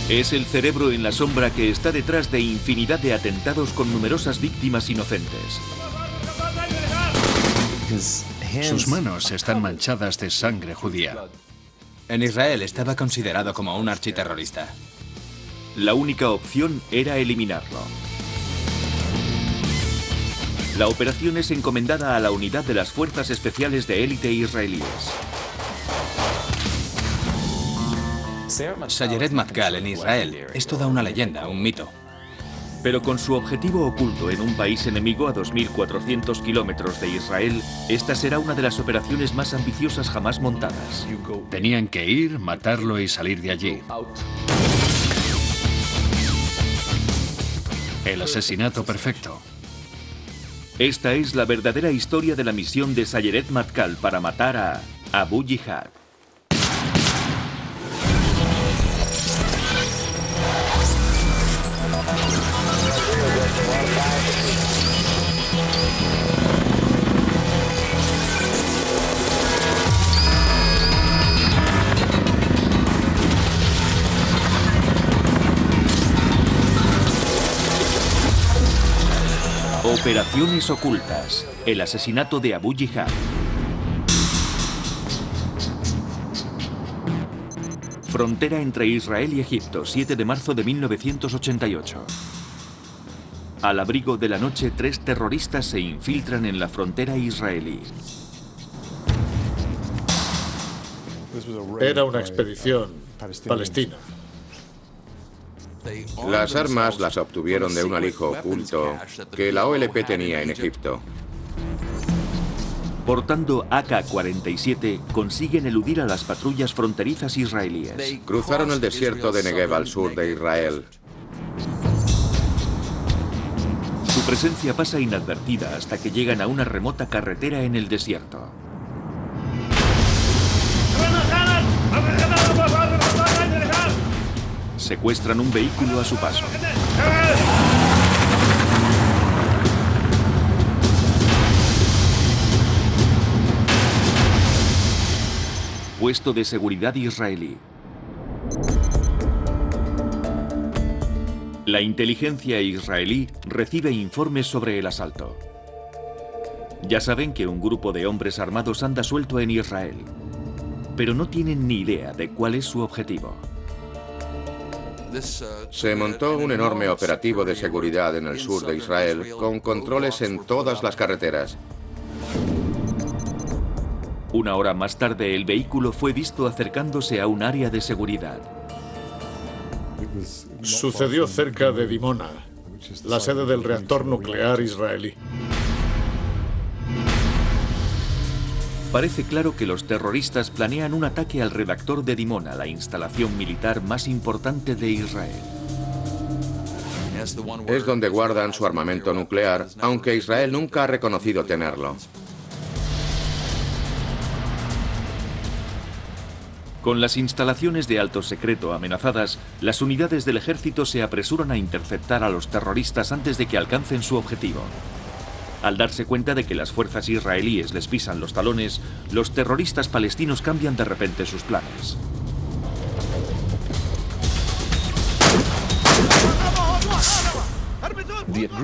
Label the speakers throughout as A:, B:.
A: Es el cerebro en la sombra que está detrás de infinidad de atentados con numerosas víctimas inocentes.
B: Sus manos están manchadas de sangre judía.
C: En Israel estaba considerado como un architerrorista.
A: La única opción era eliminarlo. La operación es encomendada a la unidad de las Fuerzas Especiales de Élite israelíes.
C: Sayeret Matkal en Israel es toda una leyenda, un mito.
A: Pero con su objetivo oculto en un país enemigo a 2.400 kilómetros de Israel, esta será una de las operaciones más ambiciosas jamás montadas.
B: Tenían que ir, matarlo y salir de allí. El asesinato perfecto.
A: Esta es la verdadera historia de la misión de Sayeret Matkal para matar a Abu Jihad. Operaciones ocultas. El asesinato de Abu Jihad. Frontera entre Israel y Egipto, 7 de marzo de 1988. Al abrigo de la noche, 3 terroristas se infiltran en la frontera israelí.
D: Era una expedición palestina.
E: Las armas las obtuvieron de un alijo oculto que la OLP tenía en Egipto.
A: Portando AK-47, consiguen eludir a las patrullas fronterizas israelíes.
E: Cruzaron el desierto de Negev al sur de Israel.
A: Su presencia pasa inadvertida hasta que llegan a una remota carretera en el desierto. Secuestran un vehículo a su paso. Puesto de seguridad israelí. La inteligencia israelí recibe informes sobre el asalto. Ya saben que un grupo de hombres armados anda suelto en Israel, pero no tienen ni idea de cuál es su objetivo.
E: Se montó un enorme operativo de seguridad en el sur de Israel, con controles en todas las carreteras.
A: Una hora más tarde, el vehículo fue visto acercándose a un área de seguridad.
D: Sucedió cerca de Dimona, la sede del reactor nuclear israelí.
A: Parece claro que los terroristas planean un ataque al reactor de Dimona, la instalación militar más importante de Israel.
E: Es donde guardan su armamento nuclear, aunque Israel nunca ha reconocido tenerlo.
A: Con las instalaciones de alto secreto amenazadas, las unidades del ejército se apresuran a interceptar a los terroristas antes de que alcancen su objetivo. Al darse cuenta de que las fuerzas israelíes les pisan los talones, los terroristas palestinos cambian de repente sus planes.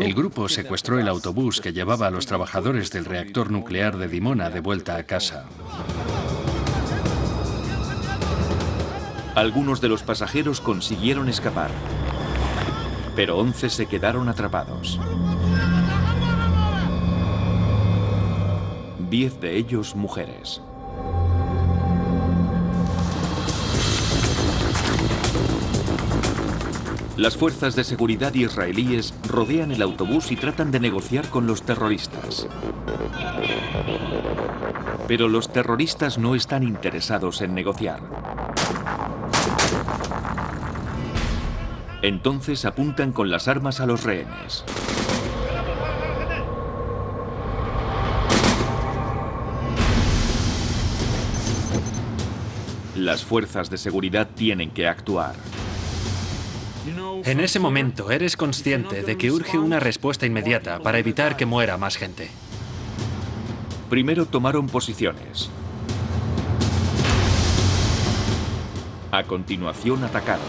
B: El grupo secuestró el autobús que llevaba a los trabajadores del reactor nuclear de Dimona de vuelta a casa.
A: Algunos de los pasajeros consiguieron escapar, pero 11 se quedaron atrapados. 10 de ellos mujeres. Las fuerzas de seguridad israelíes rodean el autobús y tratan de negociar con los terroristas. Pero los terroristas no están interesados en negociar. Entonces apuntan con las armas a los rehenes. Las fuerzas de seguridad tienen que actuar.
F: En ese momento eres consciente de que urge una respuesta inmediata para evitar que muera más gente.
A: Primero tomaron posiciones. A continuación atacaron.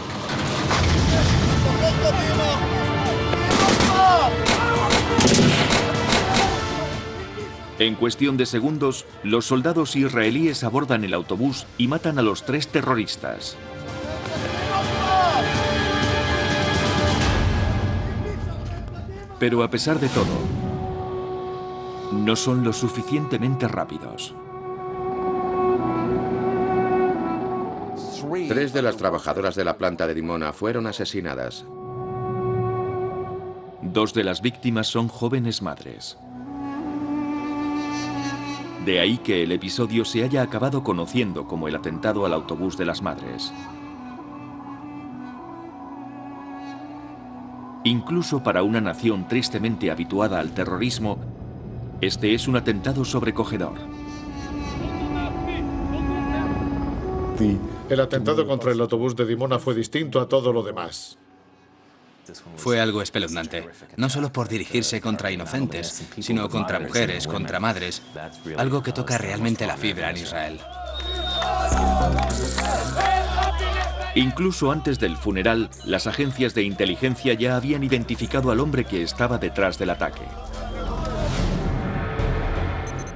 A: En cuestión de segundos, los soldados israelíes abordan el autobús y matan a los 3 terroristas. Pero a pesar de todo, no son lo suficientemente rápidos.
E: 3 de las trabajadoras de la planta de Dimona fueron asesinadas.
A: 2 de las víctimas son jóvenes madres. De ahí que el episodio se haya acabado conociendo como el atentado al autobús de las madres. Incluso para una nación tristemente habituada al terrorismo, este es un atentado sobrecogedor.
D: El atentado contra el autobús de Dimona fue distinto a todo lo demás.
C: Fue algo espeluznante, no solo por dirigirse contra inocentes, sino contra mujeres, contra madres, algo que toca realmente la fibra en Israel.
A: Incluso antes del funeral, las agencias de inteligencia ya habían identificado al hombre que estaba detrás del ataque.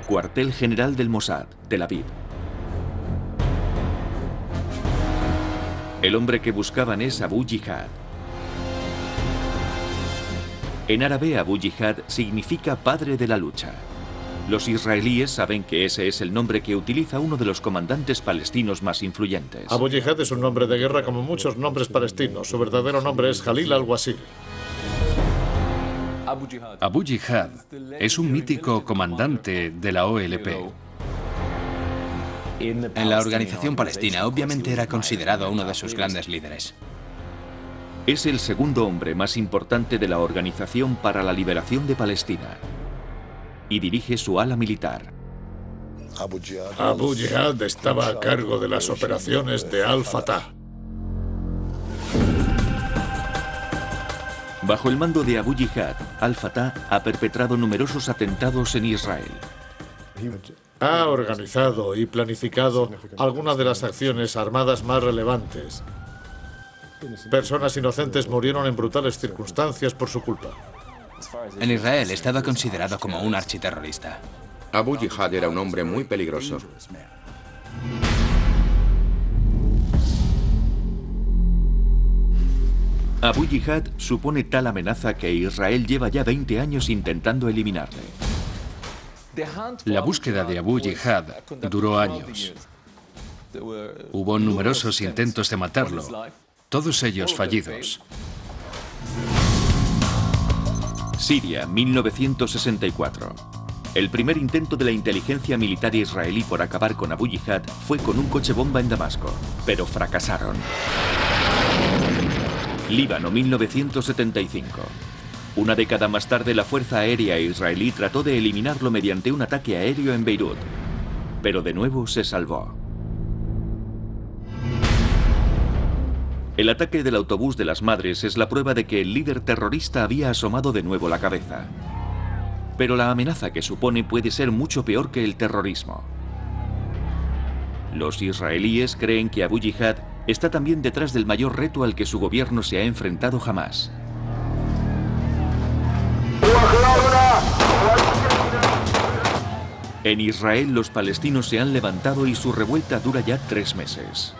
A: Cuartel General del Mossad, Tel Aviv. El hombre que buscaban es Abu Jihad. En árabe, Abu Jihad significa padre de la lucha. Los israelíes saben que ese es el nombre que utiliza uno de los comandantes palestinos más influyentes.
D: Abu Jihad es un nombre de guerra como muchos nombres palestinos. Su verdadero nombre es Jalil al-Wasili.
B: Abu Jihad es un mítico comandante de la OLP.
C: En la organización palestina, obviamente era considerado uno de sus grandes líderes.
A: Es el segundo hombre más importante de la Organización para la Liberación de Palestina y dirige su ala militar.
D: Abu Jihad estaba a cargo de las operaciones de Al-Fatah.
A: Bajo el mando de Abu Jihad, Al-Fatah ha perpetrado numerosos atentados en Israel.
D: Ha organizado y planificado algunas de las acciones armadas más relevantes. Personas inocentes murieron en brutales circunstancias por su culpa.
C: En Israel estaba considerado como un architerrorista.
E: Abu Jihad era un hombre muy peligroso.
A: Abu Jihad supone tal amenaza que Israel lleva ya 20 años intentando eliminarle.
B: La búsqueda de Abu Jihad duró años. Hubo numerosos intentos de matarlo, todos ellos fallidos.
A: Siria, 1964. El primer intento de la inteligencia militar israelí por acabar con Abu Jihad fue con un coche bomba en Damasco, pero fracasaron. Líbano, 1975. Una década más tarde, la Fuerza Aérea israelí trató de eliminarlo mediante un ataque aéreo en Beirut, pero de nuevo se salvó. El ataque del autobús de las madres es la prueba de que el líder terrorista había asomado de nuevo la cabeza. Pero la amenaza que supone puede ser mucho peor que el terrorismo. Los israelíes creen que Abu Jihad está también detrás del mayor reto al que su gobierno se ha enfrentado jamás. En Israel, los palestinos se han levantado y su revuelta dura ya 3 meses.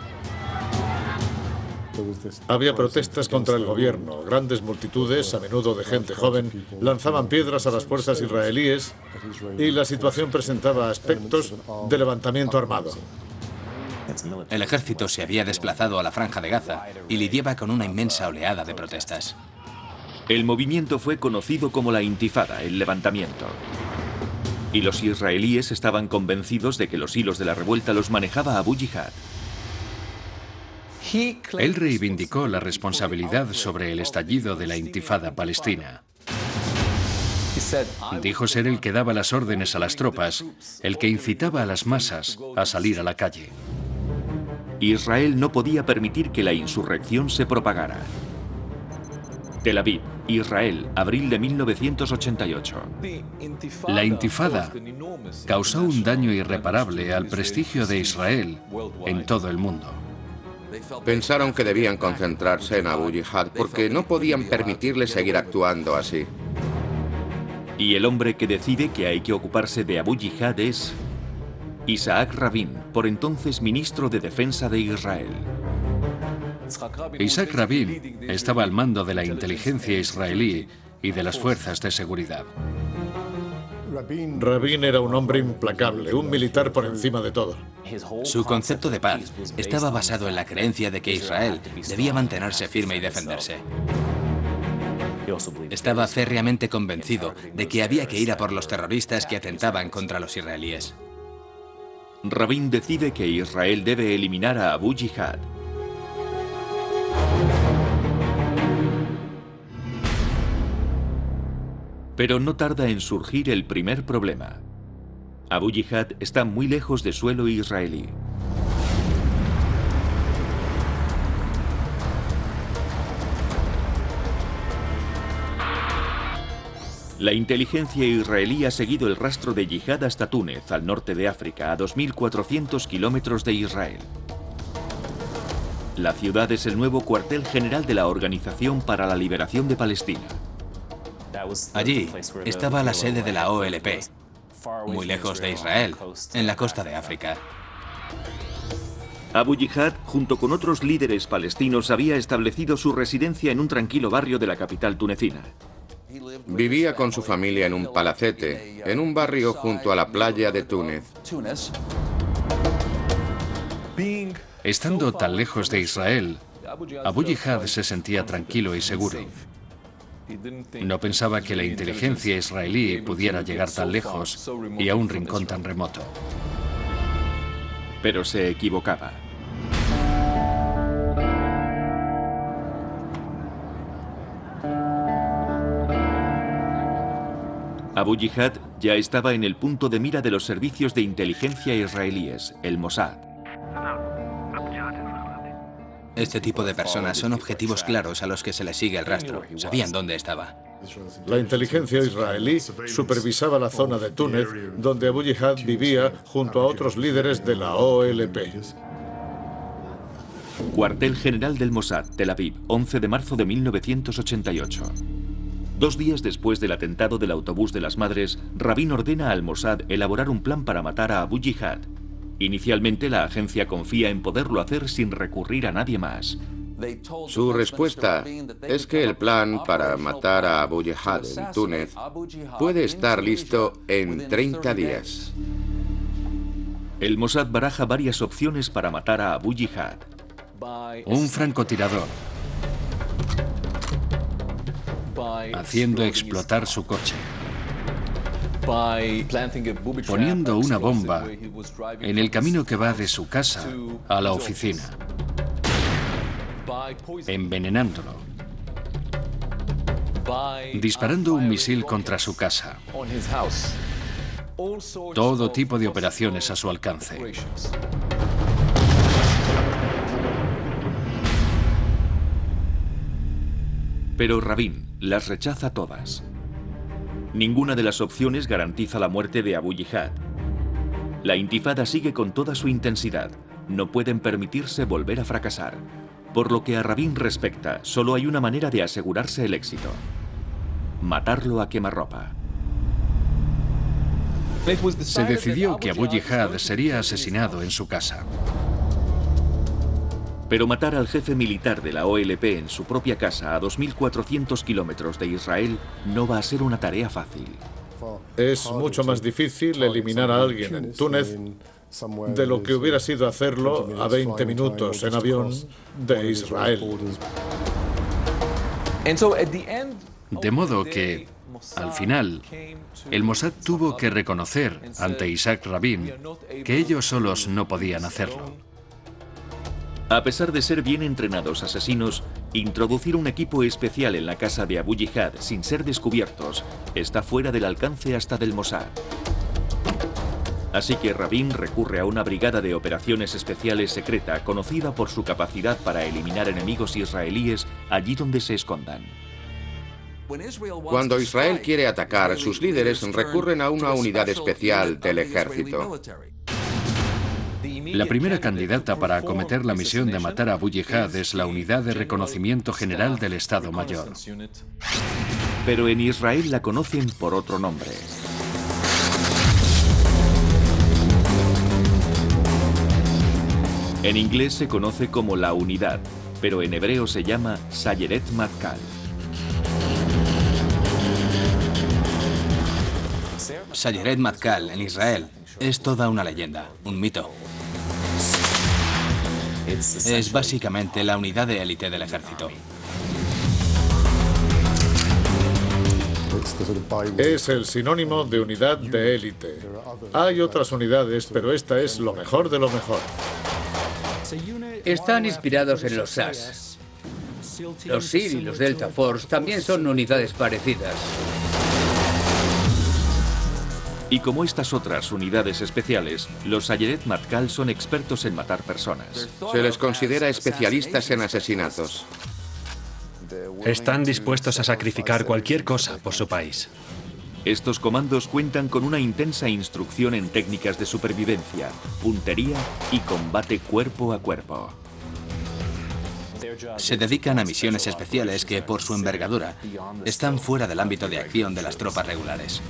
D: Había protestas contra el gobierno. Grandes multitudes, a menudo de gente joven, lanzaban piedras a las fuerzas israelíes y la situación presentaba aspectos de levantamiento armado.
C: El ejército se había desplazado a la Franja de Gaza y lidiaba con una inmensa oleada de protestas.
A: El movimiento fue conocido como la Intifada, el levantamiento. Y los israelíes estaban convencidos de que los hilos de la revuelta los manejaba Abu Jihad.
B: Él reivindicó la responsabilidad sobre el estallido de la Intifada palestina. Dijo ser el que daba las órdenes a las tropas, el que incitaba a las masas a salir a la calle.
A: Israel no podía permitir que la insurrección se propagara. Tel Aviv, Israel, abril de 1988.
B: La Intifada causó un daño irreparable al prestigio de Israel en todo el mundo.
E: Pensaron que debían concentrarse en Abu Jihad porque no podían permitirle seguir actuando así.
A: Y el hombre que decide que hay que ocuparse de Abu Jihad es Isaac Rabin, por entonces ministro de Defensa de Israel.
B: Isaac Rabin estaba al mando de la inteligencia israelí y de las fuerzas de seguridad.
D: Rabin era un hombre implacable, un militar por encima de todo.
C: Su concepto de paz estaba basado en la creencia de que Israel debía mantenerse firme y defenderse. Estaba férreamente convencido de que había que ir a por los terroristas que atentaban contra los israelíes.
A: Rabin decide que Israel debe eliminar a Abu Jihad. Pero no tarda en surgir el primer problema. Abu Jihad está muy lejos de suelo israelí. La inteligencia israelí ha seguido el rastro de Yihad hasta Túnez, al norte de África, a 2.400 kilómetros de Israel. La ciudad es el nuevo cuartel general de la Organización para la Liberación de Palestina.
C: Allí estaba la sede de la OLP, muy lejos de Israel, en la costa de África.
A: Abu Jihad, junto con otros líderes palestinos, había establecido su residencia en un tranquilo barrio de la capital tunecina.
E: Vivía con su familia en un palacete, en un barrio junto a la playa de Túnez.
B: Estando tan lejos de Israel, Abu Jihad se sentía tranquilo y seguro. No pensaba que la inteligencia israelí pudiera llegar tan lejos y a un rincón tan remoto.
A: Pero se equivocaba. Abu Jihad ya estaba en el punto de mira de los servicios de inteligencia israelíes, el Mossad.
C: Este tipo de personas son objetivos claros a los que se les sigue el rastro. Sabían dónde estaba.
D: La inteligencia israelí supervisaba la zona de Túnez, donde Abu Jihad vivía junto a otros líderes de la OLP.
A: Cuartel General del Mossad, Tel Aviv, 11 de marzo de 1988. 2 días después del atentado del autobús de las madres, Rabin ordena al Mossad elaborar un plan para matar a Abu Jihad. Inicialmente, la agencia confía en poderlo hacer sin recurrir a nadie más.
E: Su respuesta es que el plan para matar a Abu Jihad en Túnez puede estar listo en 30 días.
A: El Mossad baraja varias opciones para matar a Abu Jihad.
B: Un francotirador, haciendo explotar su coche, poniendo una bomba en el camino que va de su casa a la oficina, envenenándolo, disparando un misil contra su casa. Todo tipo de operaciones a su alcance.
A: Pero Rabin las rechaza todas. Ninguna de las opciones garantiza la muerte de Abu Jihad. La intifada sigue con toda su intensidad. No pueden permitirse volver a fracasar. Por lo que a Rabin respecta, solo hay una manera de asegurarse el éxito: matarlo a quemarropa.
B: Se decidió que Abu Jihad sería asesinado en su casa.
A: Pero matar al jefe militar de la OLP en su propia casa a 2.400 kilómetros de Israel no va a ser una tarea fácil.
D: Es mucho más difícil eliminar a alguien en Túnez de lo que hubiera sido hacerlo a 20 minutos en avión de Israel.
B: De modo que, al final, el Mossad tuvo que reconocer ante Isaac Rabin que ellos solos no podían hacerlo.
A: A pesar de ser bien entrenados asesinos, introducir un equipo especial en la casa de Abu Jihad sin ser descubiertos está fuera del alcance hasta del Mossad. Así que Rabin recurre a una brigada de operaciones especiales secreta conocida por su capacidad para eliminar enemigos israelíes allí donde se escondan.
E: Cuando Israel quiere atacar, sus líderes recurren a una unidad especial del ejército.
B: La primera candidata para acometer la misión de matar a Abu Jihad es la Unidad de Reconocimiento General del Estado Mayor.
A: Pero en Israel la conocen por otro nombre. En inglés se conoce como la Unidad, pero en hebreo se llama Sayeret Matkal.
C: Sayeret Matkal, en Israel, es toda una leyenda, un mito. Es básicamente la unidad de élite del ejército.
D: Es el sinónimo de unidad de élite. Hay otras unidades, pero esta es lo mejor de lo mejor.
G: Están inspirados en los SAS. Los SEAL y los Delta Force también son unidades parecidas.
A: Y como estas otras unidades especiales, los Sayeret Matkal son expertos en matar personas.
E: Se les considera especialistas en asesinatos.
F: Están dispuestos a sacrificar cualquier cosa por su país.
A: Estos comandos cuentan con una intensa instrucción en técnicas de supervivencia, puntería y combate cuerpo a cuerpo.
C: Se dedican a misiones especiales que, por su envergadura, están fuera del ámbito de acción de las tropas regulares.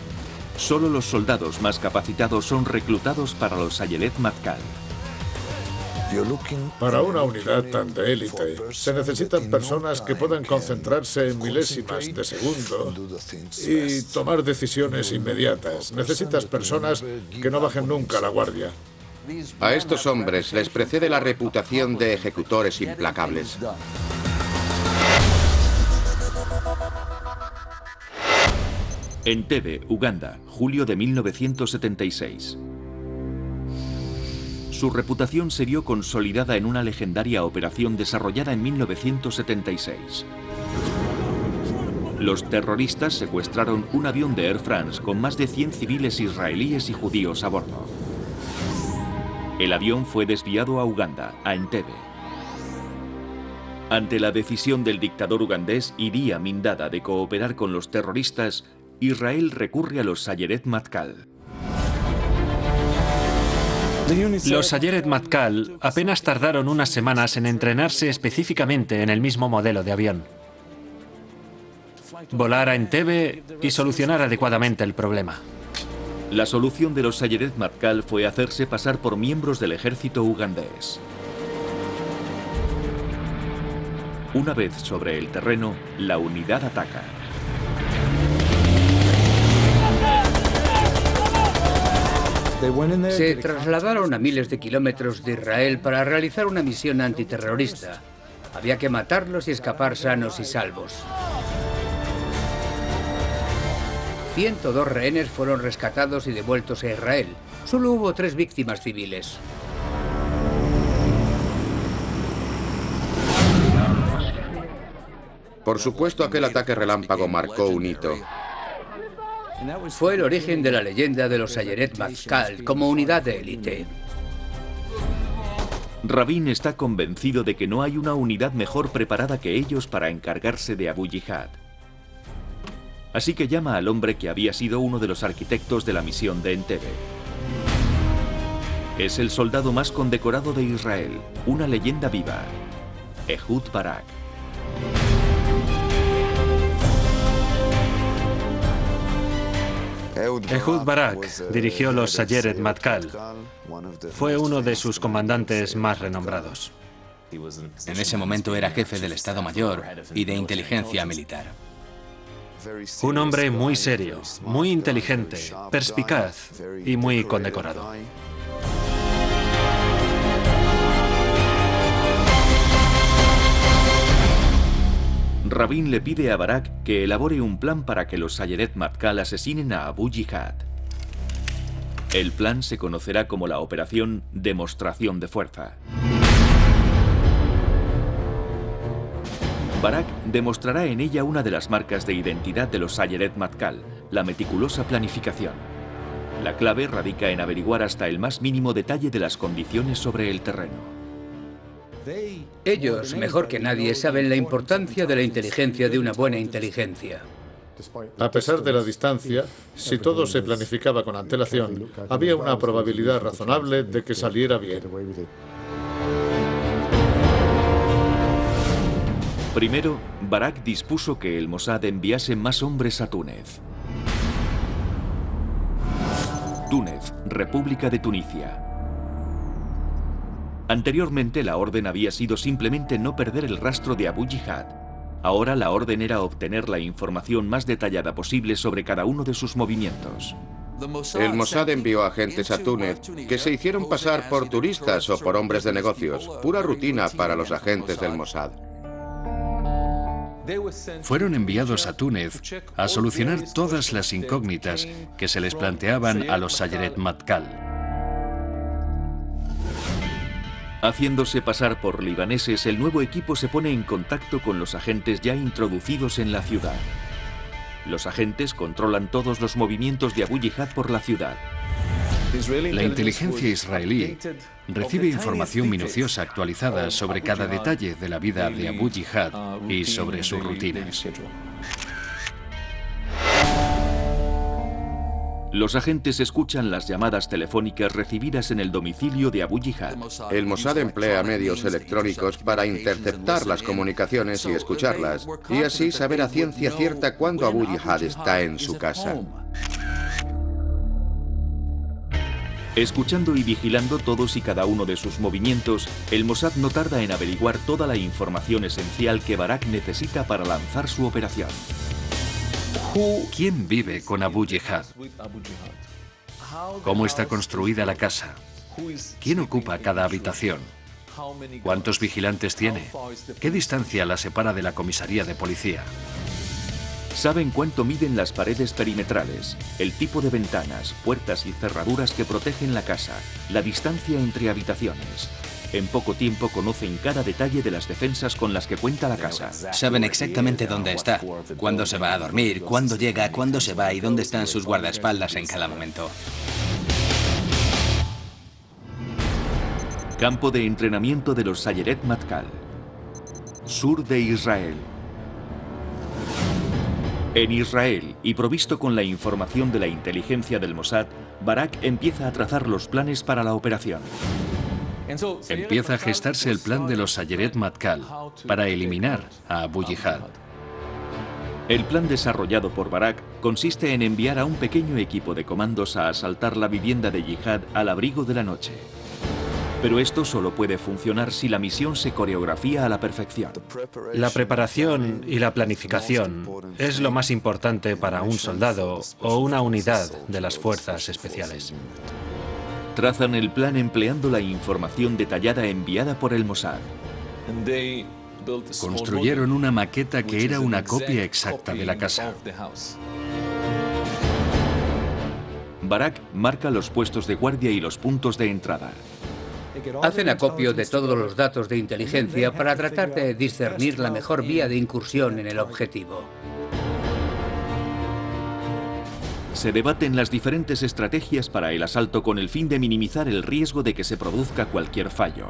A: Solo los soldados más capacitados son reclutados para los Sayeret Matkal.
D: Para una unidad tan de élite, se necesitan personas que puedan concentrarse en milésimas de segundo y tomar decisiones inmediatas. Necesitas personas que no bajen nunca la guardia.
E: A estos hombres les precede la reputación de ejecutores implacables.
A: Entebbe, Uganda, julio de 1976. Su reputación se vio consolidada en una legendaria operación desarrollada en 1976. Los terroristas secuestraron un avión de Air France con más de 100 civiles israelíes y judíos a bordo. El avión fue desviado a Uganda, a Entebbe. Ante la decisión del dictador ugandés Idi Amin Dada de cooperar con los terroristas, Israel recurre a los Sayeret Matkal.
F: Los Sayeret Matkal apenas tardaron unas semanas en entrenarse específicamente en el mismo modelo de avión. Volar a Entebbe y solucionar adecuadamente el problema.
A: La solución de los Sayeret Matkal fue hacerse pasar por miembros del ejército ugandés. Una vez sobre el terreno, la unidad ataca.
G: Se trasladaron a miles de kilómetros de Israel para realizar una misión antiterrorista. Había que matarlos y escapar sanos y salvos. 102 rehenes fueron rescatados y devueltos a Israel. Solo hubo 3 víctimas civiles.
E: Por supuesto, aquel ataque relámpago marcó un hito.
G: Fue el origen de la leyenda de los Sayeret Matkal como unidad de élite.
A: Rabin está convencido de que no hay una unidad mejor preparada que ellos para encargarse de Abu Jihad. Así que llama al hombre que había sido uno de los arquitectos de la misión de Entebbe. Es el soldado más condecorado de Israel, una leyenda viva, Ehud Barak.
F: Ehud Barak dirigió los Sayeret Matkal. Fue uno de sus comandantes más renombrados.
C: En ese momento era jefe del Estado Mayor y de inteligencia militar.
F: Un hombre muy serio, muy inteligente, perspicaz y muy condecorado.
A: Rabin le pide a Barak que elabore un plan para que los Sayeret Matkal asesinen a Abu Jihad. El plan se conocerá como la Operación Demostración de Fuerza. Barak demostrará en ella una de las marcas de identidad de los Sayeret Matkal, la meticulosa planificación. La clave radica en averiguar hasta el más mínimo detalle de las condiciones sobre el terreno.
G: Ellos, mejor que nadie, saben la importancia de la inteligencia de una buena inteligencia.
D: A pesar de la distancia, si todo se planificaba con antelación, había una probabilidad razonable de que saliera bien.
A: Primero, Barak dispuso que el Mossad enviase más hombres a Túnez. Túnez, República de Tunisia. Anteriormente la orden había sido simplemente no perder el rastro de Abu Jihad. Ahora la orden era obtener la información más detallada posible sobre cada uno de sus movimientos.
E: El Mossad envió agentes a Túnez que se hicieron pasar por turistas o por hombres de negocios, pura rutina para los agentes del Mossad.
B: Fueron enviados a Túnez a solucionar todas las incógnitas que se les planteaban a los Sayeret Matkal.
A: Haciéndose pasar por libaneses, el nuevo equipo se pone en contacto con los agentes ya introducidos en la ciudad. Los agentes controlan todos los movimientos de Abu Jihad por la ciudad.
B: La inteligencia israelí recibe información minuciosa actualizada sobre cada detalle de la vida de Abu Jihad y sobre sus rutinas.
A: Los agentes escuchan las llamadas telefónicas recibidas en el domicilio de Abu Jihad.
E: El Mossad emplea medios electrónicos para interceptar las comunicaciones y escucharlas, y así saber a ciencia cierta cuándo Abu Jihad está en su casa.
A: Escuchando y vigilando todos y cada uno de sus movimientos, el Mossad no tarda en averiguar toda la información esencial que Barak necesita para lanzar su operación.
B: ¿Quién vive con Abu Jihad? ¿Cómo está construida la casa? ¿Quién ocupa cada habitación? ¿Cuántos vigilantes tiene? ¿Qué distancia la separa de la comisaría de policía?
A: Saben cuánto miden las paredes perimetrales, el tipo de ventanas, puertas y cerraduras que protegen la casa, la distancia entre habitaciones. En poco tiempo conocen cada detalle de las defensas con las que cuenta la casa.
C: Saben exactamente dónde está, cuándo se va a dormir, cuándo llega, cuándo se va y dónde están sus guardaespaldas en cada momento.
A: Campo de entrenamiento de los Sayeret Matkal. Sur de Israel. En Israel, y provisto con la información de la inteligencia del Mossad, Barak empieza a trazar los planes para la operación.
B: Empieza a gestarse el plan de los Sayeret Matkal para eliminar a Abu Jihad.
A: El plan desarrollado por Barak consiste en enviar a un pequeño equipo de comandos a asaltar la vivienda de Jihad al abrigo de la noche. Pero esto solo puede funcionar si la misión se coreografía a la perfección.
F: La preparación y la planificación es lo más importante para un soldado o una unidad de las fuerzas especiales.
A: Trazan el plan empleando la información detallada enviada por el Mossad.
B: Construyeron una maqueta que era una copia exacta de la casa.
A: Barak marca los puestos de guardia y los puntos de entrada.
G: Hacen acopio de todos los datos de inteligencia para tratar de discernir la mejor vía de incursión en el objetivo.
A: Se debaten las diferentes estrategias para el asalto con el fin de minimizar el riesgo de que se produzca cualquier fallo.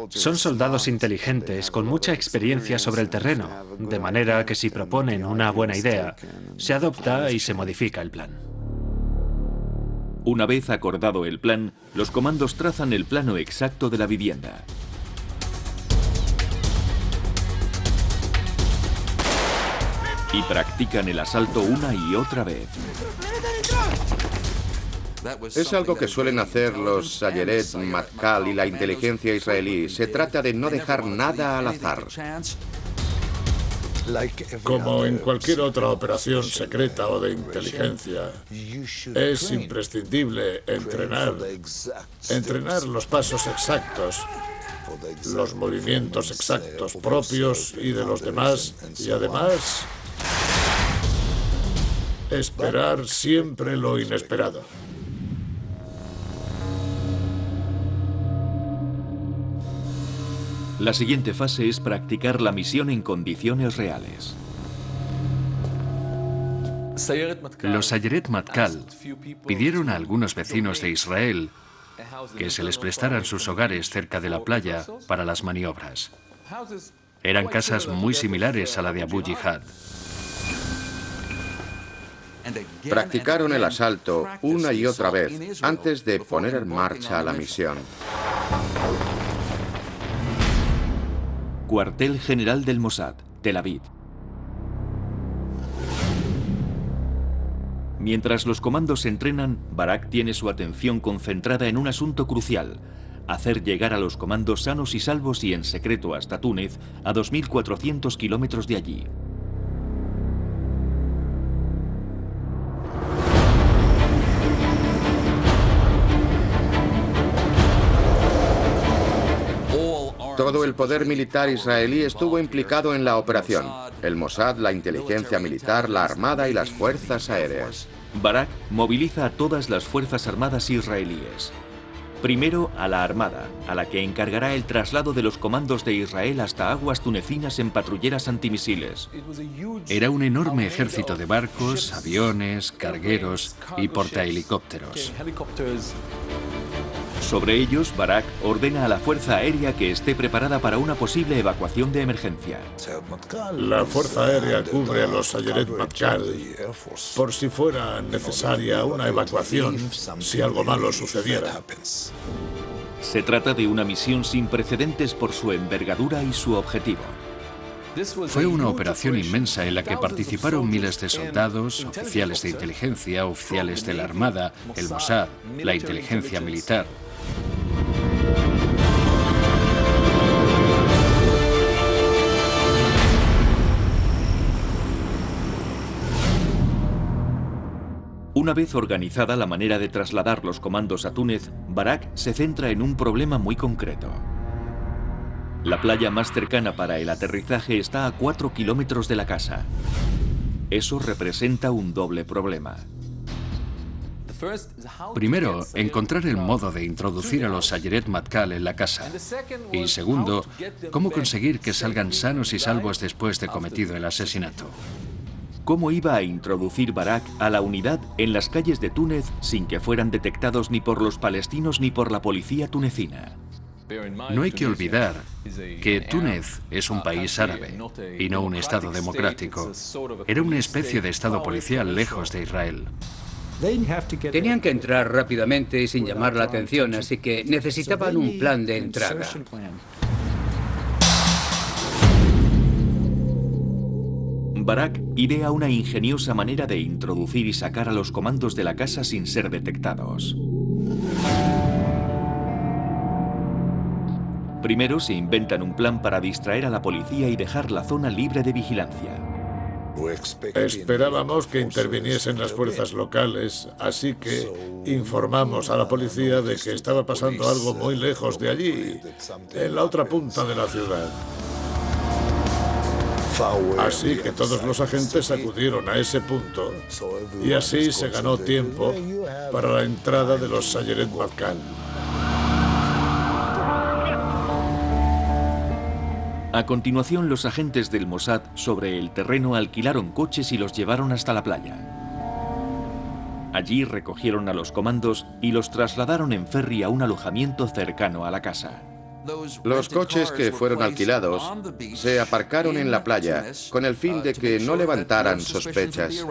F: Son soldados inteligentes con mucha experiencia sobre el terreno, de manera que si proponen una buena idea, se adopta y se modifica el plan.
A: Una vez acordado el plan, los comandos trazan el plano exacto de la vivienda. Y practican el asalto una y otra vez.
E: Es algo que suelen hacer los Sayeret Matkal y la inteligencia israelí. Se trata de no dejar nada al azar.
D: Como en cualquier otra operación secreta o de inteligencia, es imprescindible entrenar los pasos exactos, los movimientos exactos propios y de los demás, y además esperar siempre lo inesperado.
A: La siguiente fase es practicar la misión en condiciones reales.
B: Los Sayeret Matkal pidieron a algunos vecinos de Israel que se les prestaran sus hogares cerca de la playa para las maniobras. Eran casas muy similares a la de Abu Jihad.
E: Practicaron el asalto una y otra vez antes de poner en marcha la misión.
A: Cuartel General del Mossad, Tel Aviv. Mientras los comandos se entrenan, Barak tiene su atención concentrada en un asunto crucial: hacer llegar a los comandos sanos y salvos y en secreto hasta Túnez, a 2.400 kilómetros de allí.
E: Todo el poder militar israelí estuvo implicado en la operación. El Mossad, la inteligencia militar, la armada y las fuerzas aéreas.
A: Barak moviliza a todas las fuerzas armadas israelíes. Primero a la armada, a la que encargará el traslado de los comandos de Israel hasta aguas tunecinas en patrulleras antimisiles.
B: Era un enorme ejército de barcos, aviones, cargueros y portahelicópteros.
A: Sobre ellos, Barak ordena a la Fuerza Aérea que esté preparada para una posible evacuación de emergencia.
D: La Fuerza Aérea cubre a los Sayeret Matkal por si fuera necesaria una evacuación si algo malo sucediera.
A: Se trata de una misión sin precedentes por su envergadura y su objetivo.
B: Fue una operación inmensa en la que participaron miles de soldados, oficiales de inteligencia, oficiales de la Armada, el Mossad, la inteligencia militar.
A: Una vez organizada la manera de trasladar los comandos a Túnez, Barak se centra en un problema muy concreto. La playa más cercana para el aterrizaje está a 4 kilómetros de la casa. Eso representa un doble problema.
B: Primero, encontrar el modo de introducir a los Sayeret Matkal en la casa. Y segundo, cómo conseguir que salgan sanos y salvos después de cometido el asesinato.
A: ¿Cómo iba a introducir Barak a la unidad en las calles de Túnez sin que fueran detectados ni por los palestinos ni por la policía tunecina?
B: No hay que olvidar que Túnez es un país árabe y no un estado democrático. Era una especie de estado policial lejos de Israel.
G: Tenían que entrar rápidamente y sin llamar la atención, así que necesitaban un plan de entrada.
A: Barak idea una ingeniosa manera de introducir y sacar a los comandos de la casa sin ser detectados. Primero se inventan un plan para distraer a la policía y dejar la zona libre de vigilancia.
D: Esperábamos que interviniesen las fuerzas locales, así que informamos a la policía de que estaba pasando algo muy lejos de allí, en la otra punta de la ciudad. Así que todos los agentes acudieron a ese punto y así se ganó tiempo para la entrada de los Sayeret Matkal.
A: A continuación, los agentes del Mossad sobre el terreno alquilaron coches y los llevaron hasta la playa. Allí recogieron a los comandos y los trasladaron en ferry a un alojamiento cercano a la casa.
E: Los coches que fueron alquilados se aparcaron en la playa con el fin de que no levantaran sospechas.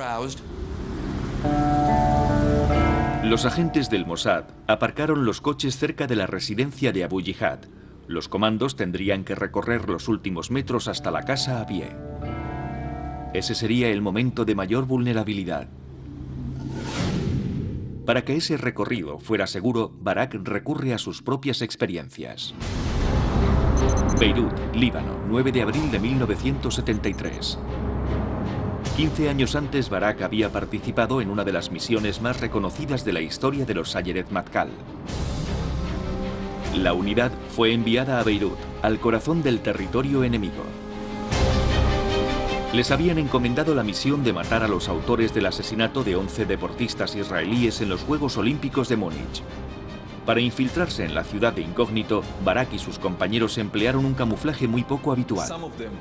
A: Los agentes del Mossad aparcaron los coches cerca de la residencia de Abu Jihad. Los comandos tendrían que recorrer los últimos metros hasta la casa a pie. Ese sería el momento de mayor vulnerabilidad. Para que ese recorrido fuera seguro, Barak recurre a sus propias experiencias. Beirut, Líbano, 9 de abril de 1973. 15 años antes, Barak había participado en una de las misiones más reconocidas de la historia de los Sayeret Matkal. La unidad fue enviada a Beirut, al corazón del territorio enemigo. Les habían encomendado la misión de matar a los autores del asesinato de 11 deportistas israelíes en los Juegos Olímpicos de Múnich. Para infiltrarse en la ciudad de incógnito, Barak y sus compañeros emplearon un camuflaje muy poco habitual.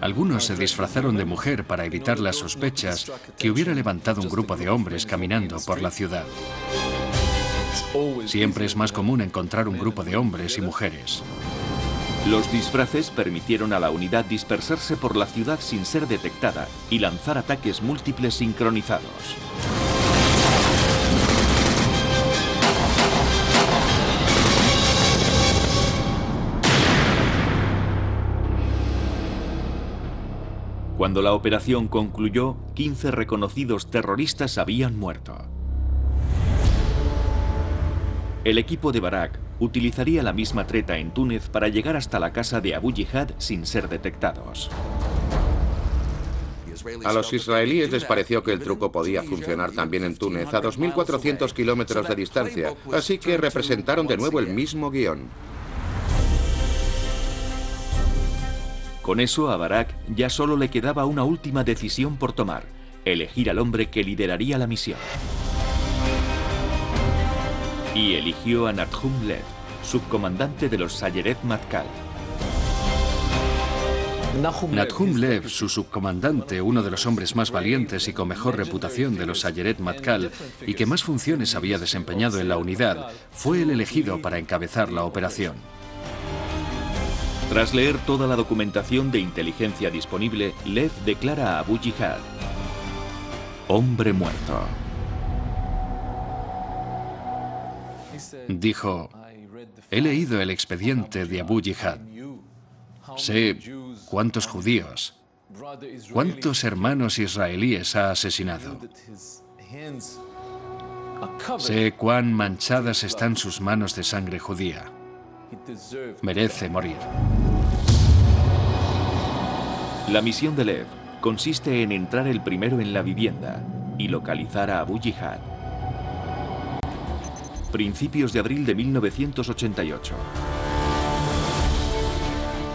B: Algunos se disfrazaron de mujer para evitar las sospechas que hubiera levantado un grupo de hombres caminando por la ciudad. Siempre es más común encontrar un grupo de hombres y mujeres.
A: Los disfraces permitieron a la unidad dispersarse por la ciudad sin ser detectada y lanzar ataques múltiples sincronizados. Cuando la operación concluyó, 15 reconocidos terroristas habían muerto. El equipo de Barak utilizaría la misma treta en Túnez para llegar hasta la casa de Abu Jihad sin ser detectados.
E: A los israelíes les pareció que el truco podía funcionar también en Túnez, a 2.400 kilómetros de distancia, así que representaron de nuevo el mismo guión.
A: Con eso, a Barak ya solo le quedaba una última decisión por tomar: elegir al hombre que lideraría la misión. Y eligió a Nathum Lev, subcomandante de los Sayeret Matkal.
B: Nathum Lev, su subcomandante, uno de los hombres más valientes y con mejor reputación de los Sayeret Matkal y que más funciones había desempeñado en la unidad, fue el elegido para encabezar la operación.
A: Tras leer toda la documentación de inteligencia disponible, Lev declara a Abu Jihad: hombre muerto.
B: Dijo: he leído el expediente de Abu Jihad. Sé cuántos judíos, cuántos hermanos israelíes ha asesinado. Sé cuán manchadas están sus manos de sangre judía. Merece morir.
A: La misión de Lev consiste en entrar el primero en la vivienda y localizar a Abu Jihad. Principios de abril de 1988.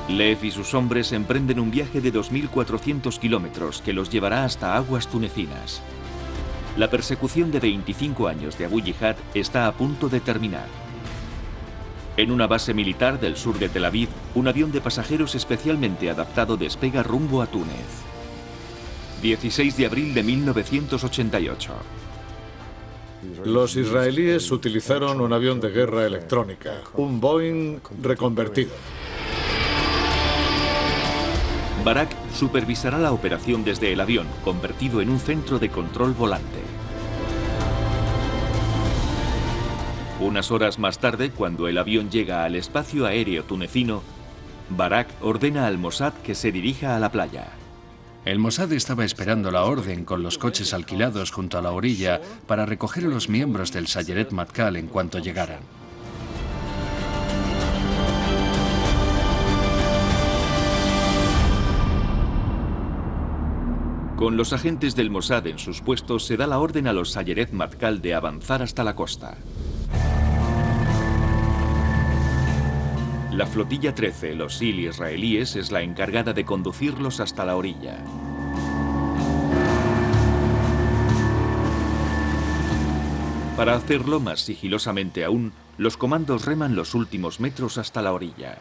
A: Lev y sus hombres emprenden un viaje de 2.400 kilómetros que los llevará hasta aguas tunecinas. La persecución de 25 años de Abu Jihad está a punto de terminar. En una base militar del sur de Tel Aviv, un avión de pasajeros especialmente adaptado despega rumbo a Túnez. 16 de abril de 1988.
D: Los israelíes utilizaron un avión de guerra electrónica, un Boeing reconvertido.
A: Barak supervisará la operación desde el avión, convertido en un centro de control volante. Unas horas más tarde, cuando el avión llega al espacio aéreo tunecino, Barak ordena al Mossad que se dirija a la playa.
B: El Mossad estaba esperando la orden con los coches alquilados junto a la orilla para recoger a los miembros del Sayeret Matkal en cuanto llegaran.
A: Con los agentes del Mossad en sus puestos, se da la orden a los Sayeret Matkal de avanzar hasta la costa. La flotilla 13, los SEAL israelíes, es la encargada de conducirlos hasta la orilla. Para hacerlo más sigilosamente aún, los comandos reman los últimos metros hasta la orilla.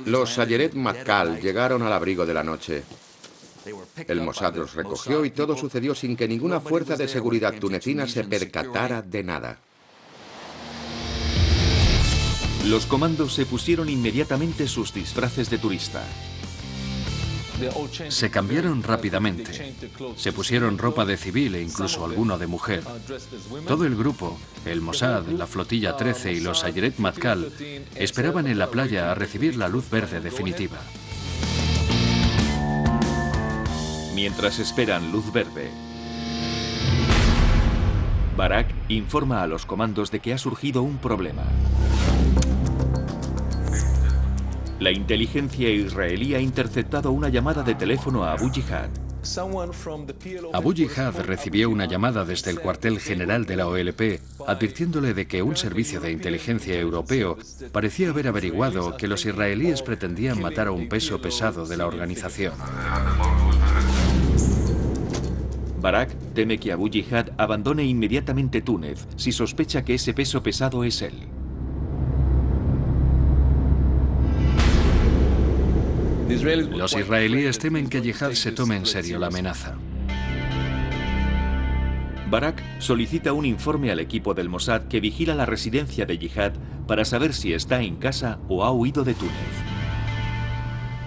E: Los Sayeret Matkal llegaron al abrigo de la noche. El Mossad los recogió y todo sucedió sin que ninguna fuerza de seguridad tunecina se percatara de nada.
A: Los comandos se pusieron inmediatamente sus disfraces de turista.
B: Se cambiaron rápidamente. Se pusieron ropa de civil e incluso alguno de mujer. Todo el grupo, el Mossad, la flotilla 13 y los Sayeret Matkal, esperaban en la playa a recibir la luz verde definitiva.
A: Mientras esperan luz verde, Barak informa a los comandos de que ha surgido un problema. La inteligencia israelí ha interceptado una llamada de teléfono a Abu Jihad.
B: Abu Jihad recibió una llamada desde el cuartel general de la OLP advirtiéndole de que un servicio de inteligencia europeo parecía haber averiguado que los israelíes pretendían matar a un peso pesado de la organización.
A: Barak teme que Abu Jihad abandone inmediatamente Túnez si sospecha que ese peso pesado es él.
B: Los israelíes temen que Jihad se tome en serio la amenaza.
A: Barak solicita un informe al equipo del Mossad que vigila la residencia de Jihad para saber si está en casa o ha huido de Túnez.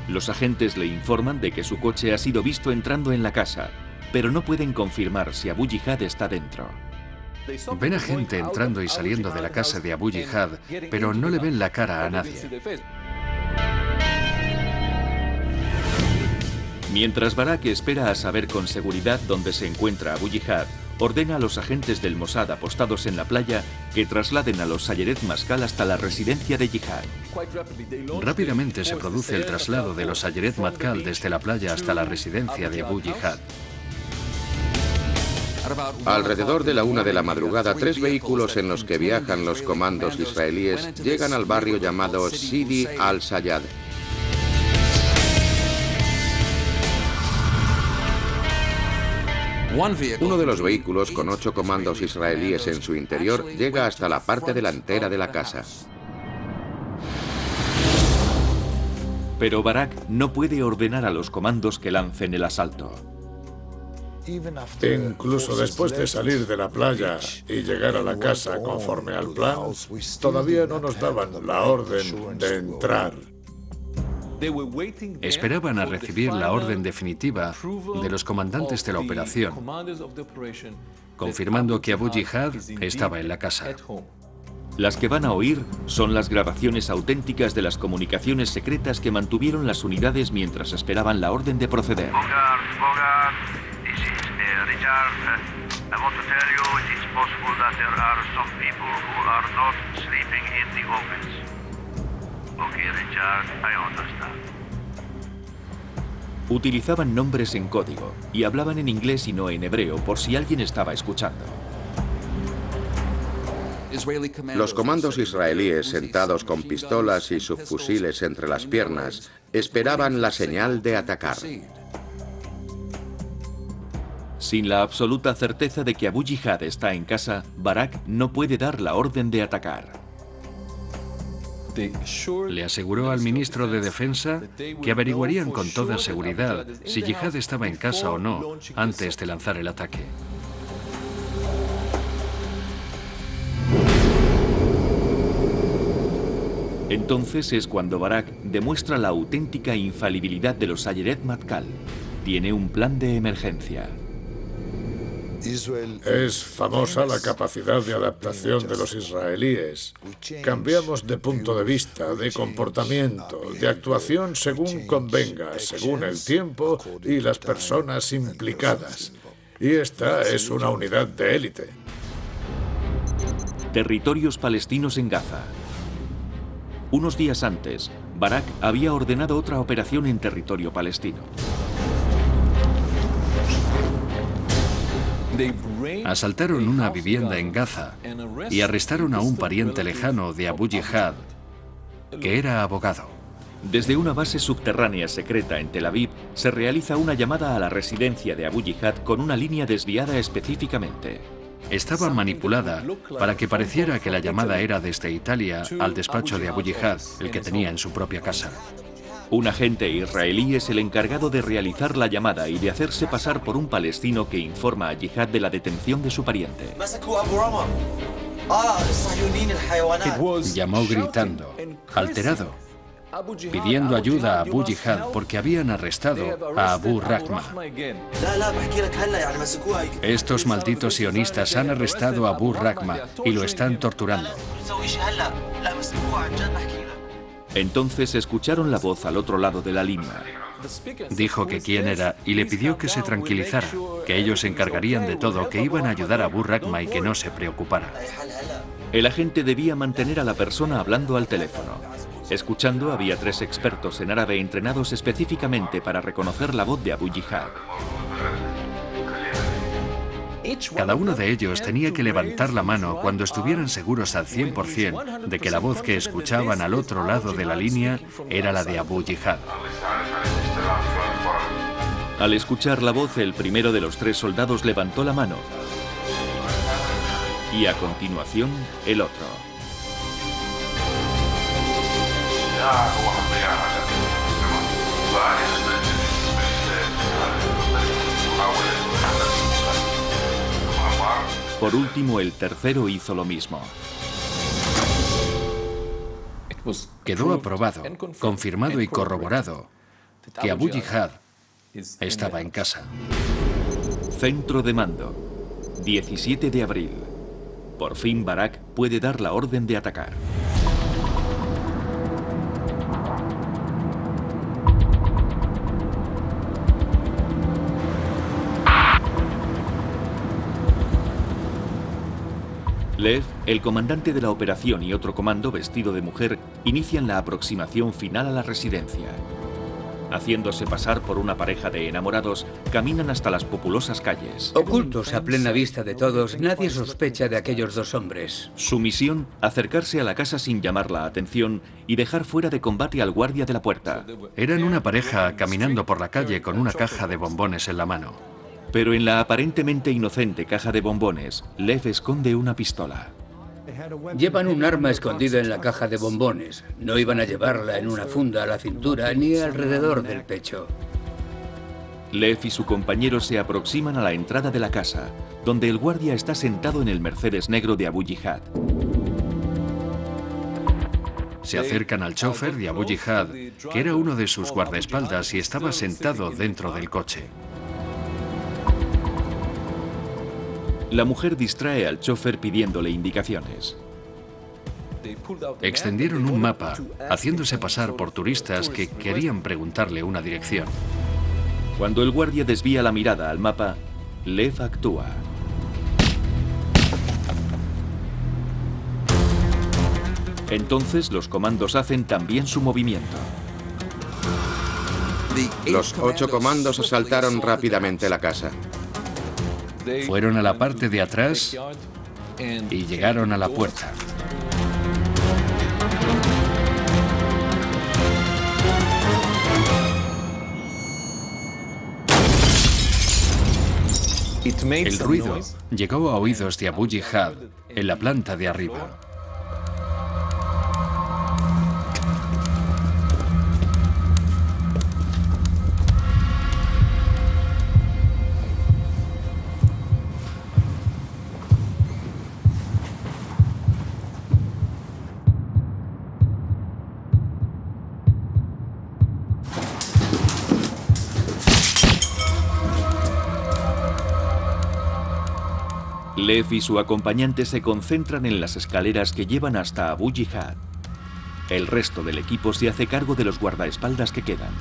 A: Los agentes le informan de que su coche ha sido visto entrando en la casa, pero no pueden confirmar si Abu Jihad está dentro.
B: Ven a gente entrando y saliendo de la casa de Abu Jihad, pero no le ven la cara a nadie.
A: Mientras Barak espera a saber con seguridad dónde se encuentra Abu Jihad, ordena a los agentes del Mossad apostados en la playa que trasladen a los Sayeret Matkal hasta la residencia de Jihad.
B: Rápidamente se produce el traslado de los Sayeret Matkal desde la playa hasta la residencia de Abu Jihad.
E: Alrededor de la 1 de la madrugada, 3 vehículos en los que viajan los comandos israelíes llegan al barrio llamado Sidi al-Sayyad. Uno de los vehículos, con 8 comandos israelíes en su interior, llega hasta la parte delantera de la casa.
A: Pero Barak no puede ordenar a los comandos que lancen el asalto.
D: Incluso después de salir de la playa y llegar a la casa conforme al plan, todavía no nos daban la orden de entrar.
B: Esperaban a recibir la orden definitiva de los comandantes de la operación, confirmando que Abu Jihad estaba en la casa.
A: Las que van a oír son las grabaciones auténticas de las comunicaciones secretas que mantuvieron las unidades mientras esperaban la orden de proceder.
H: Bogart, this is Richard. I want to tell you it is possible that there are some people who are not sleeping in the office. Okay, Richard, I understand.
A: Utilizaban nombres en código y hablaban en inglés y no en hebreo por si alguien estaba escuchando.
E: Los comandos israelíes, sentados con pistolas y subfusiles entre las piernas, esperaban la señal de atacar.
A: Sin la absoluta certeza de que Abu Jihad está en casa, Barak no puede dar la orden de atacar.
B: Le aseguró al ministro de Defensa que averiguarían con toda seguridad si Jihad estaba en casa o no antes de lanzar el ataque.
A: Entonces es cuando Barak demuestra la auténtica infalibilidad de los Sayeret Matkal. Tiene un plan de emergencia.
D: Es famosa la capacidad de adaptación de los israelíes. Cambiamos de punto de vista, de comportamiento, de actuación según convenga, según el tiempo y las personas implicadas. Y esta es una unidad de élite.
A: Territorios palestinos en Gaza. Unos días antes, Barak había ordenado otra operación en territorio palestino.
B: Asaltaron una vivienda en Gaza y arrestaron a un pariente lejano de Abu Jihad, que era abogado.
A: Desde una base subterránea secreta en Tel Aviv, se realiza una llamada a la residencia de Abu Jihad con una línea desviada específicamente.
B: Estaba manipulada para que pareciera que la llamada era desde Italia al despacho de Abu Jihad, el que tenía en su propia casa.
A: Un agente israelí es el encargado de realizar la llamada y de hacerse pasar por un palestino que informa a Jihad de la detención de su pariente.
B: Llamó gritando, alterado, pidiendo ayuda a Abu Jihad porque habían arrestado a Abu Rahma. Estos malditos sionistas han arrestado a Abu Rahma y lo están torturando.
A: Entonces escucharon la voz al otro lado de la línea.
B: Dijo que quién era y le pidió que se tranquilizara, que ellos se encargarían de todo, que iban a ayudar a Abu Rahma y que no se preocupara.
A: El agente debía mantener a la persona hablando al teléfono. Escuchando, había 3 expertos en árabe entrenados específicamente para reconocer la voz de Abu Jihad.
B: Cada uno de ellos tenía que levantar la mano cuando estuvieran seguros al 100% de que la voz que escuchaban al otro lado de la línea era la de Abu Jihad.
A: Al escuchar la voz, el primero de los 3 soldados levantó la mano y a continuación el otro. Por último, el tercero hizo lo mismo.
B: Quedó aprobado, confirmado y corroborado que Abu Jihad estaba en casa.
A: Centro de mando. 17 de abril. Por fin Barak puede dar la orden de atacar. Lev, el comandante de la operación y otro comando vestido de mujer inician la aproximación final a la residencia. Haciéndose pasar por una pareja de enamorados, caminan hasta las populosas calles.
G: Ocultos a plena vista de todos, nadie sospecha de aquellos dos hombres.
A: Su misión, acercarse a la casa sin llamar la atención y dejar fuera de combate al guardia de la puerta.
B: Eran una pareja caminando por la calle con una caja de bombones en la mano.
A: Pero en la aparentemente inocente caja de bombones, Lev esconde una pistola.
G: Llevan un arma escondida en la caja de bombones. No iban a llevarla en una funda a la cintura ni alrededor del pecho.
A: Lev y su compañero se aproximan a la entrada de la casa, donde el guardia está sentado en el Mercedes negro de Abu Jihad.
B: Se acercan al chofer de Abu Jihad, que era uno de sus guardaespaldas y estaba sentado dentro del coche.
A: La mujer distrae al chofer pidiéndole indicaciones.
B: Extendieron un mapa, haciéndose pasar por turistas que querían preguntarle una dirección.
A: Cuando el guardia desvía la mirada al mapa, Lev actúa. Entonces los comandos hacen también su movimiento.
E: Los 8 comandos asaltaron rápidamente la casa.
B: Fueron a la parte de atrás y llegaron a la puerta. El ruido llegó a oídos de Abu Jihad en la planta de arriba.
A: Lev y su acompañante se concentran en las escaleras que llevan hasta Abu Jihad. El resto del equipo se hace cargo de los guardaespaldas que quedan.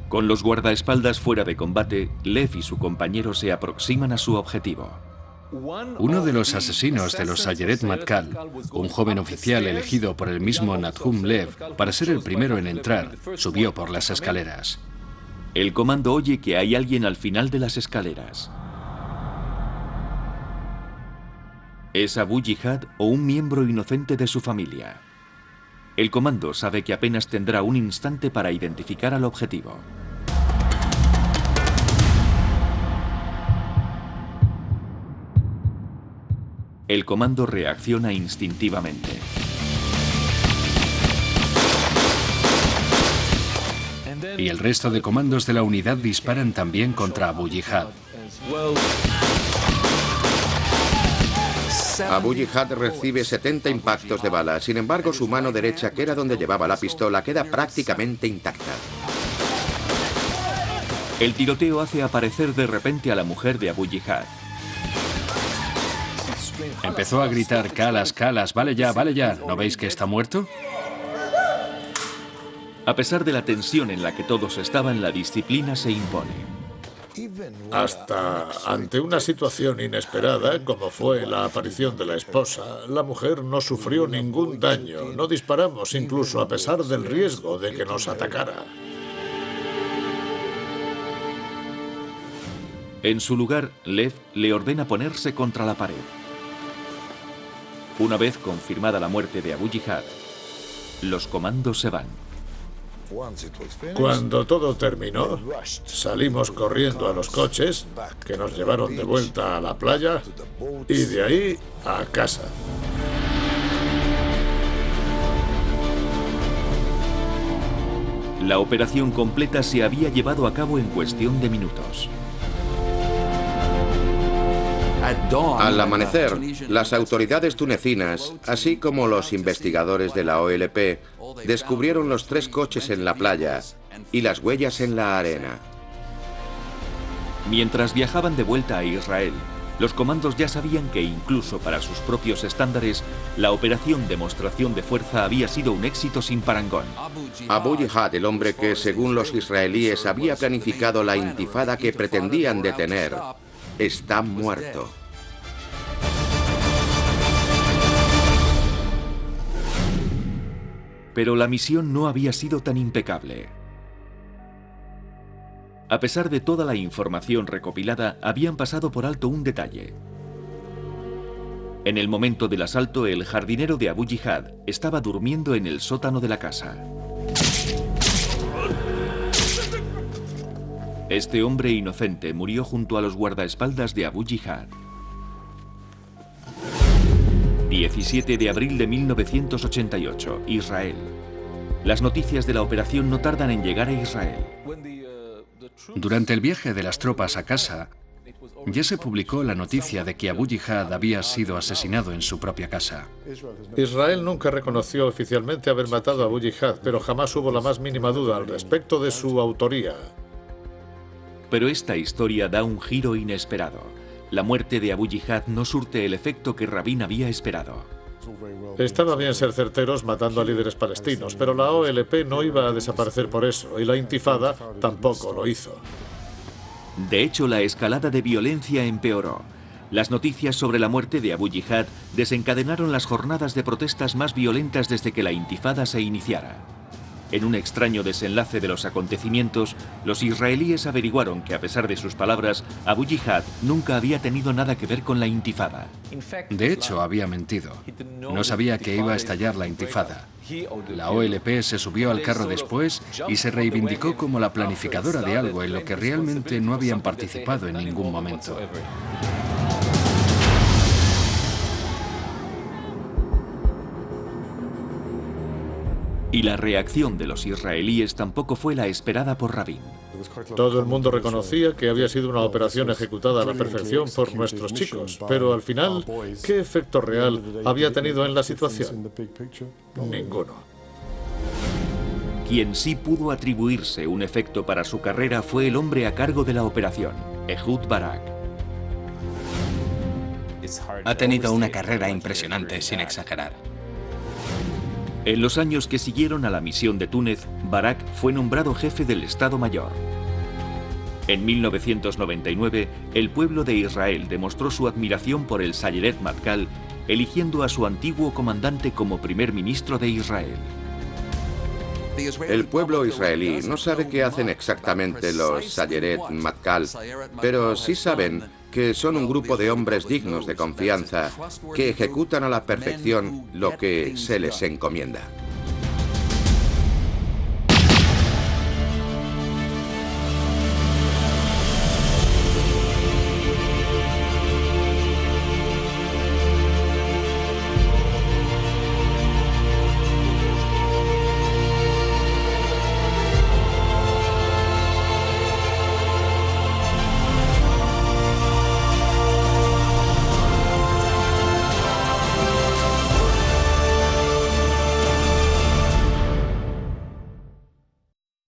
A: Con los guardaespaldas fuera de combate, Lev y su compañero se aproximan a su objetivo.
B: Uno de los asesinos de los Sayeret Matkal, un joven oficial elegido por el mismo Nadhum Lev para ser el primero en entrar, subió por las escaleras.
A: El comando oye que hay alguien al final de las escaleras. Es Abu Jihad o un miembro inocente de su familia. El comando sabe que apenas tendrá un instante para identificar al objetivo. El comando reacciona instintivamente.
B: Y el resto de comandos de la unidad disparan también contra Abu Jihad.
E: Abu Jihad recibe 70 impactos de bala. Sin embargo, su mano derecha, que era donde llevaba la pistola, queda prácticamente intacta.
A: El tiroteo hace aparecer de repente a la mujer de Abu Jihad.
B: Empezó a gritar: "Calas, Calas, vale ya, ¿no veis que está muerto?".
A: A pesar de la tensión en la que todos estaban, la disciplina se impone.
D: Hasta ante una situación inesperada, como fue la aparición de la esposa, la mujer no sufrió ningún daño. No disparamos, incluso a pesar del riesgo de que nos atacara.
A: En su lugar, Lev le ordena ponerse contra la pared. Una vez confirmada la muerte de Abu Jihad, los comandos se van.
D: Cuando todo terminó, salimos corriendo a los coches, que nos llevaron de vuelta a la playa, y de ahí a casa.
A: La operación completa se había llevado a cabo en cuestión de minutos.
E: Al amanecer, las autoridades tunecinas, así como los investigadores de la OLP, descubrieron los 3 coches en la playa y las huellas en la arena.
A: Mientras viajaban de vuelta a Israel, Los comandos ya sabían que incluso para sus propios estándares, la operación demostración de fuerza había sido un éxito sin parangón.
E: Abu Jihad, el hombre que, según los israelíes, había planificado la intifada que pretendían detener, está muerto.
A: Pero la misión no había sido tan impecable. A pesar de toda la información recopilada, habían pasado por alto un detalle. En el momento del asalto, el jardinero de Abu Jihad estaba durmiendo en el sótano de la casa. Este hombre inocente murió junto a los guardaespaldas de Abu Jihad. 17 de abril de 1988, Israel. Las noticias de la operación no tardan en llegar a Israel.
B: Durante el viaje de las tropas a casa, ya se publicó la noticia de que Abu Jihad había sido asesinado en su propia casa.
D: Israel nunca reconoció oficialmente haber matado a Abu Jihad, pero jamás hubo la más mínima duda al respecto de su autoría.
A: Pero esta historia da un giro inesperado. La muerte de Abu Jihad no surte el efecto que Rabin había esperado.
D: Estaba bien ser certeros matando a líderes palestinos, pero la OLP no iba a desaparecer por eso, y la intifada tampoco lo hizo.
A: De hecho, la escalada de violencia empeoró. Las noticias sobre la muerte de Abu Jihad desencadenaron las jornadas de protestas más violentas desde que la intifada se iniciara. En un extraño desenlace de los acontecimientos, los israelíes averiguaron que, a pesar de sus palabras, Abu Jihad nunca había tenido nada que ver con la intifada.
B: De hecho, había mentido. No sabía que iba a estallar la intifada. La OLP se subió al carro después y se reivindicó como la planificadora de algo en lo que realmente no habían participado en ningún momento.
A: Y la reacción de los israelíes tampoco fue la esperada por Rabin.
D: Todo el mundo reconocía que había sido una operación ejecutada a la perfección por nuestros chicos, pero al final, ¿qué efecto real había tenido en la situación? Ninguno.
A: Quien sí pudo atribuirse un efecto para su carrera fue el hombre a cargo de la operación, Ehud Barak.
C: Ha tenido una carrera impresionante, sin exagerar.
A: En los años que siguieron a la misión de Túnez, Barak fue nombrado jefe del Estado Mayor. En 1999, el pueblo de Israel demostró su admiración por el Sayeret Matkal, eligiendo a su antiguo comandante como primer ministro de Israel.
E: El pueblo israelí no sabe qué hacen exactamente los Sayeret Matkal, pero sí saben que son un grupo de hombres dignos de confianza que ejecutan a la perfección lo que se les encomienda.